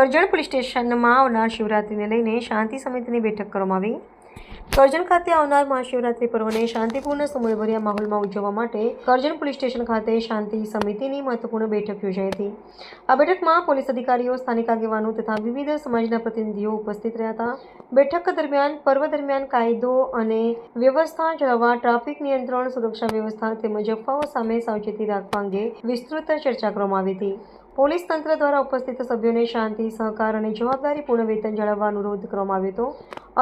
Karjan police સ્ટેશનમાં આવનાર શિવરાત્રિને લઈને શાંતિ સમિતિની બેઠક કરવામાં આવી। કરજણ ખાતે આવનાર મહાશિવરાત્રિ પર્વને શાંતિપૂર્ણ સમયભર્યા માહોલમાં ઉજવવા માટે કરજણ પોલીસ સ્ટેશન ખાતે શાંતિ સમિતિની મહત્વપૂર્ણ બેઠક યોજાઈ હતી। આ બેઠકમાં પોલીસ અધિકારીઓ, સ્થાનિક આગેવાનો તથા વિવિધ સમાજના પ્રતિનિધિઓ ઉપસ્થિત રહ્યા હતા। બેઠક દરમિયાન પર્વ દરમિયાન કાયદો અને વ્યવસ્થા જાળવવા, ટ્રાફિક નિયંત્રણ, સુરક્ષા વ્યવસ્થા તેમજ અફવાઓ સામે સાવચેતી રાખવા અંગે વિસ્તૃત ચર્ચા કરવામાં આવી હતી। પોલીસ તંત્ર દ્વારા ઉપસ્થિત સભ્યોને શાંતિ, સહકાર અને જવાબદારીપૂર્ણ વેતન જાળવવા અનુરોધ કરવામાં આવ્યો હતો।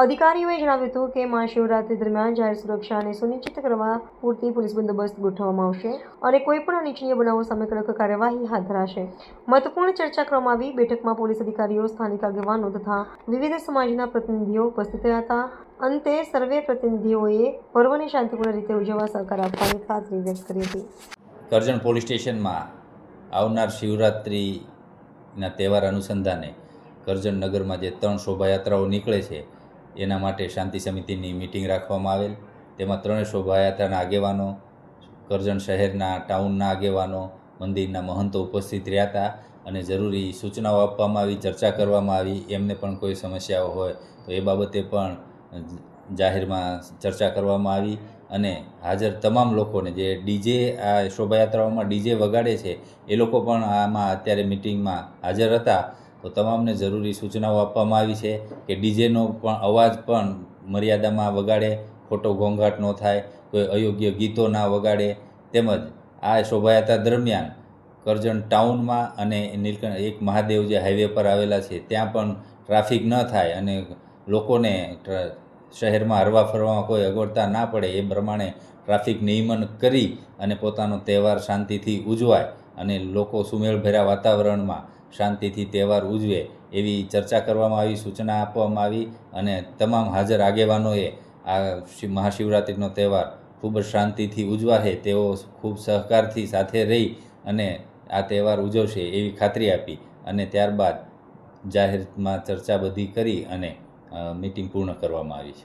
અધિકારીઓએ જણાવ્યું હતું કે મહાશિવરાત્રી દરમિયાન જાહેર સુરક્ષાને સુનિશ્ચિત કરવા પૂરતી પોલીસ બંદોબસ્ત ગોઠવવામાં આવશે અને કોઈપણ અનિચ્છનીય બનાવો સામે કડક કાર્યવાહી હાથ ધરાશે। મહત્વપૂર્ણ ચર્ચા કરવામાં આવી। બેઠકમાં પોલીસ અધિકારીઓ, સ્થાનિક આગેવાનો તથા વિવિધ સમાજના પ્રતિનિધિઓ ઉપસ્થિત રહ્યા હતા। અંતે સર્વે પ્રતિનિધિઓએ પર્વને શાંતિપૂર્ણ રીતે ઉજવવા સહકાર આપવાની ખાતરી વ્યક્ત કરી હતી। કરજણ પોલીસ સ્ટેશનમાં આવનાર શિવરાત્રિના તહેવાર અનુસંધાને કરજણ નગરમાં જે 3 શોભાયાત્રાઓ નીકળે છે એના માટે શાંતિ સમિતિની મિટિંગ રાખવામાં આવેલ। તેમાં 3 શોભાયાત્રાના આગેવાનો, કરજણ શહેરના ટાઉનના આગેવાનો, મંદિરના મહંતો ઉપસ્થિત રહ્યા હતા અને જરૂરી સૂચનાઓ આપવામાં આવી, ચર્ચા કરવામાં આવી। એમને પણ કોઈ સમસ્યાઓ હોય તો એ બાબતે પણ જાહેરમાં ચર્ચા કરવામાં આવી અને હાજર તમામ લોકોને જે ડીજે આ શોભાયાત્રાઓમાં ડીજે વગાડે છે એ લોકો પણ આમાં અત્યારે મિટિંગમાં હાજર હતા, તો તમામને જરૂરી સૂચનાઓ આપવામાં આવી છે કે ડીજેનો પણ અવાજ પણ મર્યાદામાં વગાડે, ખોટો ઘોંઘાટ ન થાય, કોઈ અયોગ્ય ગીતો ના વગાડે, તેમજ આ શોભાયાત્રા દરમિયાન કરજણ ટાઉનમાં અને નીલકંઠ એક મહાદેવ જે હાઈવે પર આવેલા છે ત્યાં પણ ટ્રાફિક ન થાય અને લોકોને શહેરમાં હરવા ફરવામાં કોઈ અગવડતા ના પડે એ પ્રમાણે ટ્રાફિક નિયમન કરી અને પોતાનો તહેવાર શાંતિથી ઉજવાય અને લોકો સુમેળભર્યા વાતાવરણમાં શાંતિથી તહેવાર ઉજવે એવી ચર્ચા કરવામાં આવી, સૂચના આપવામાં આવી અને તમામ હાજર આગેવાનોએ આ મહાશિવરાત્રિનો તહેવાર ખૂબ જ શાંતિથી ઉજવાશે તેઓ ખૂબ સહકારથી સાથે રહી અને આ તહેવાર ઉજવશે એવી ખાતરી આપી અને ત્યારબાદ જાહેરમાં ચર્ચા બધી કરી અને મિટિંગ પૂર્ણ કરવામાં આવી છે।